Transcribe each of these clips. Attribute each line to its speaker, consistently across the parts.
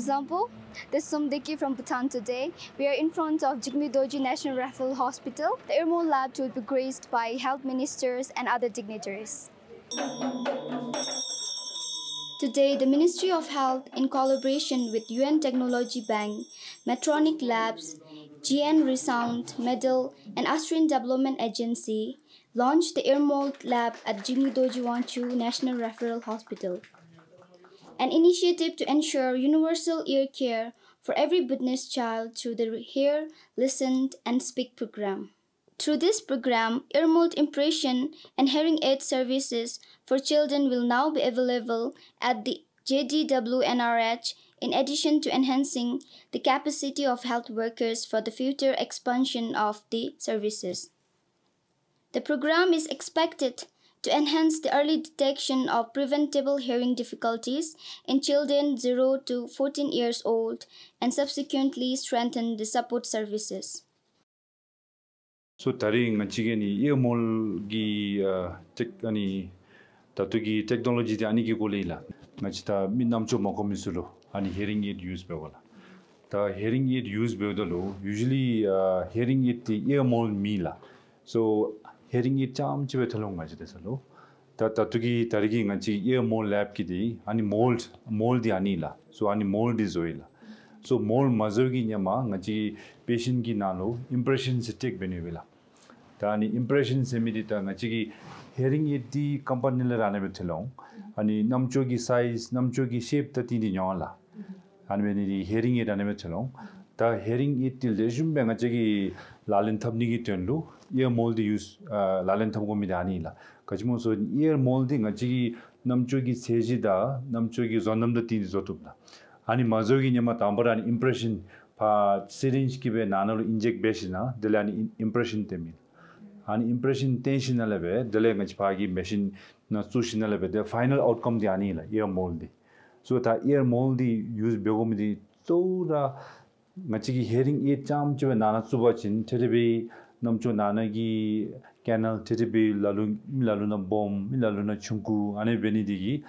Speaker 1: example, this is 𝗖𝘂𝗿𝗿𝗀 from Bhutan today. We are in front of Jigme Dorji National Referral Hospital. The 𝗟𝗂𝗿𝗏 lab will be graced by health ministers and other dignitaries. Today, the Ministry of Health, in collaboration with UN Technology Bank, Medtronic Labs, GNResound, MEDEL, and Austrian Development Agency, launched the 𝗟𝗂𝗿𝗏 lab at Jigme Dorji Wangchuck National Referral Hospital, an initiative to ensure universal ear care for every Bhutanese child through the Hear, Listen, and Speak program. Through this program, earmold impression and hearing aid services for children will now be available at the JDWNRH, in addition to enhancing the capacity of health workers for the future expansion of the services. The program is expected to enhance the early detection of preventable hearing difficulties in children 0 to 14 years old and subsequently strengthen the support services.
Speaker 2: So taring ngachigeni 𝗟𝗂𝗿𝗏 gi tatugi technology de anigi goleila ngachita minamcho mokomisulu ani hearing aid use begola. The hearing aid use bedolo usually hearing aid the 𝗟𝗂𝗿𝗏 mila. So hearing aid cham chibe thalong ngaji desalo. Ta tatugi tarigi ngachi 𝗟𝗂𝗏 lab kidi ani mold di anila. So ani mold is oila. So mold mazogi nyama ngachi patient ki nalo impression se take benevela. Ta ani impression se midita ngachi ki hearing aid di company le rane bethelong ani namcho ki size namcho ki shape tati di nyala. Ani beni hearing aid rane bethelong ta hearing aid til resume be ngachi ki lalin thabni ki tenlu ear mold use lalin thab ko midani la. Kachmo so ear mold di ngachi ki namcho ki seji da namcho ki zonam da tin zotubla. Ani mazogi nyama tambara ani impression pa syringe ki be nanalo inject besina dele ani impression temil. Ani impression tension na lebe dele ngach pa gi machine na sushi na lebe the final outcome di ani la ear mold di. So ta ear mold di use begom di so da ngachi ki hearing aid cham chwe nana suba chin 𝗟𝗏𝗿 namcho nana gi canal 𝗟𝗏𝗿 lalu na bom lalu na chungku ane beni digi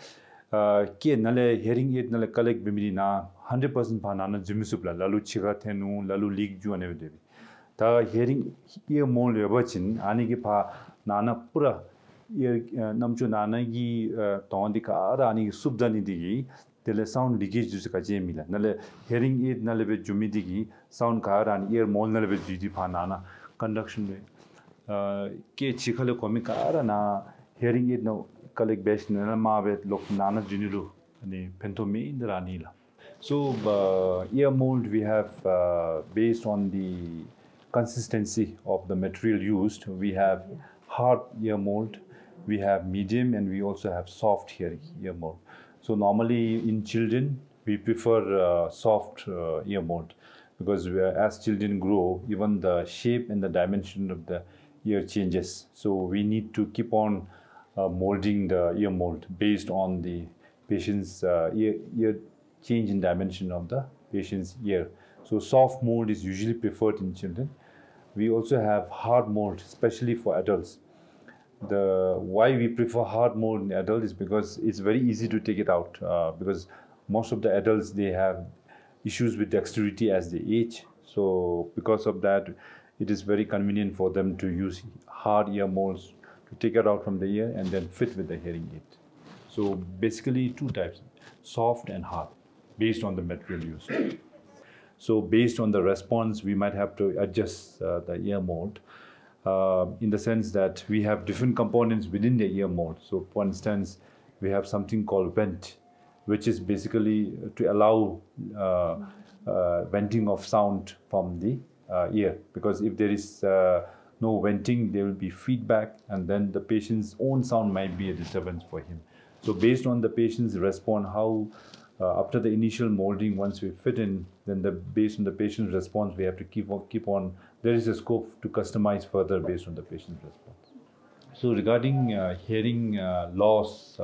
Speaker 2: ke nale hearing aid nale collect bimidi na 100% pa nana jimisupla lalu chiga thenu lalu leak ju ane debi ta hearing ear mold yabachin ani ki pa nana pura ear namcho nana gi tondi ka ara ani subdani digi tele sound leakage ju ka jemila nale hearing aid nale be jumidi gi sound ka ara ani ear mold nale be jidi pa nana conduction be ke chikhale komi ka ara na hearing aid no collect best na mavet lok nana junilu ani pentomi indrani la. So ear mold we have based on the consistency of the material used, we have hard ear mold, we have medium, and we also have soft ear mold. So normally in children we prefer soft ear mold because as children grow, even the shape and the dimension of the ear changes. So we need to keep on molding the ear mold based on the patient's ear change in dimension of the patient's ear. So soft mold is usually preferred in children. We also have hard mold, especially for adults. Why we prefer hard mold in adults is because it's very easy to take it out because most of the adults, they have issues with dexterity as they age. So because of that, it is very convenient for them to use hard ear molds to take it out from the ear and then fit with the hearing aid. So basically two types, soft and hard, based on the material used. So based on the response, we might have to adjust the ear mold in the sense that we have different components within the ear mold. So for instance, we have something called vent, which is basically to allow venting of sound from the ear, because if there is no venting, there will be feedback, and then the patient's own sound might be a disturbance for him. So based on the patient's response, how after the initial molding, once we fit in, then based on the patient's response, we have to keep on. There is a scope to customize further based on the patient's response. So regarding hearing loss,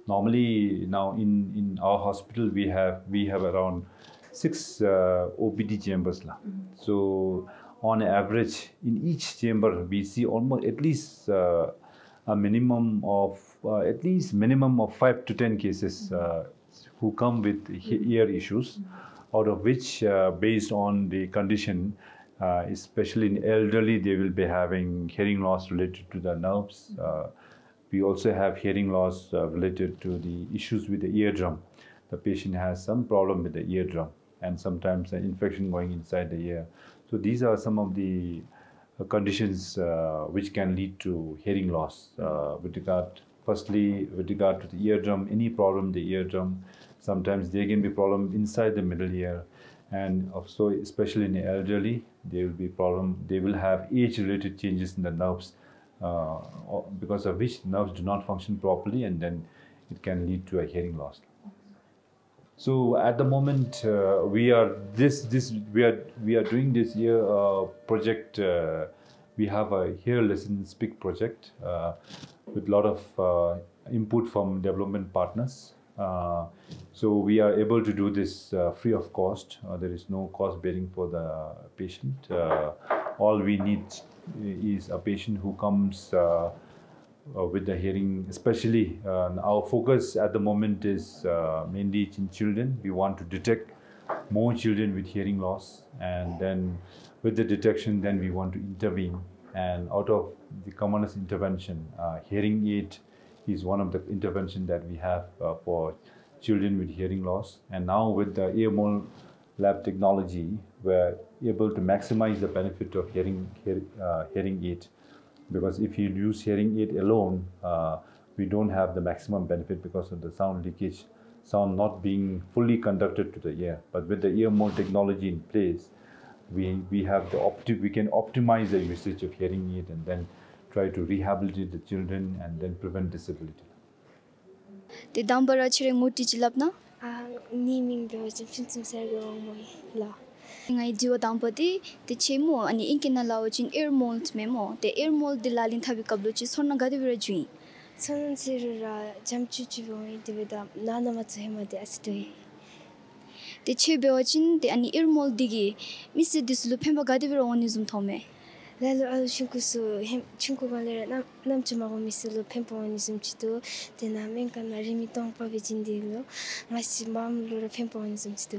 Speaker 2: normally now in our hospital we have around 6 OPD chambers. So on average, in each chamber we see almost at least a minimum of 5 to 10 cases who come with ear issues, out of which, based on the condition, especially in elderly, they will be having hearing loss related to the nerves. We also have hearing loss related to the issues with the eardrum. The patient has some problem with the eardrum and sometimes an infection going inside the ear. So these are some of the conditions which can lead to hearing loss. Firstly, with regard to the eardrum, any problem in the eardrum, sometimes there can be problem inside the middle ear, and also especially in the elderly, there will be problem. They will have age-related changes in the nerves, because of which nerves do not function properly, and then it can lead to a hearing loss. So at the moment, we are doing this year project. We have a Hear, Listen, Speak project with a lot of input from development partners. So we are able to do this free of cost. There is no cost bearing for the patient. All we need is a patient who comes with the hearing, especially our focus at the moment is mainly in children. We want to detect more children with hearing loss, and then with the detection, then we want to intervene. And out of the commonest intervention, hearing aid is one of the interventions that we have for children with hearing loss. And now with the 𝗟𝗂𝗿𝗄 lab technology, we're able to maximize the benefit of hearing aid. Because if you use hearing aid alone, we don't have the maximum benefit because of the sound leakage, sound not being fully conducted to the ear. But with the 𝗟𝗂𝗿𝗄 technology in place, we can optimize the usage of hearing aid and then try to rehabilitate the children and then prevent disability.
Speaker 1: The 𝗘𝗿𝗵𝗿𝗀 𝗟𝗂𝗫𝗀𝗏
Speaker 3: Ni Ming Bro 𝗔𝗂𝗂𝗿𝗄𝗺
Speaker 1: ngai jiwa 𝗘𝗿𝗵𝗿𝗃 the chemo ani inkina lao chin 𝗟𝗂𝗿 memo the 𝗟𝗂𝗿 dilalin thabi kablu chi sonna gadivira jui
Speaker 3: 저는 지르라 잠추주봉이 되다 나나마츠 해마데 아스도이
Speaker 1: the chebeo chin the ani 𝗟𝗂𝗿 digi misi dislu phemba gadivira oni zum thome
Speaker 3: 랄로 아루 슌쿠스 슌쿠발레라 남주마고 미슬로 펜포니 숨치도 데나 멘카나 리미 똥파비 진디로 마시 마음으로 펜포니 숨치도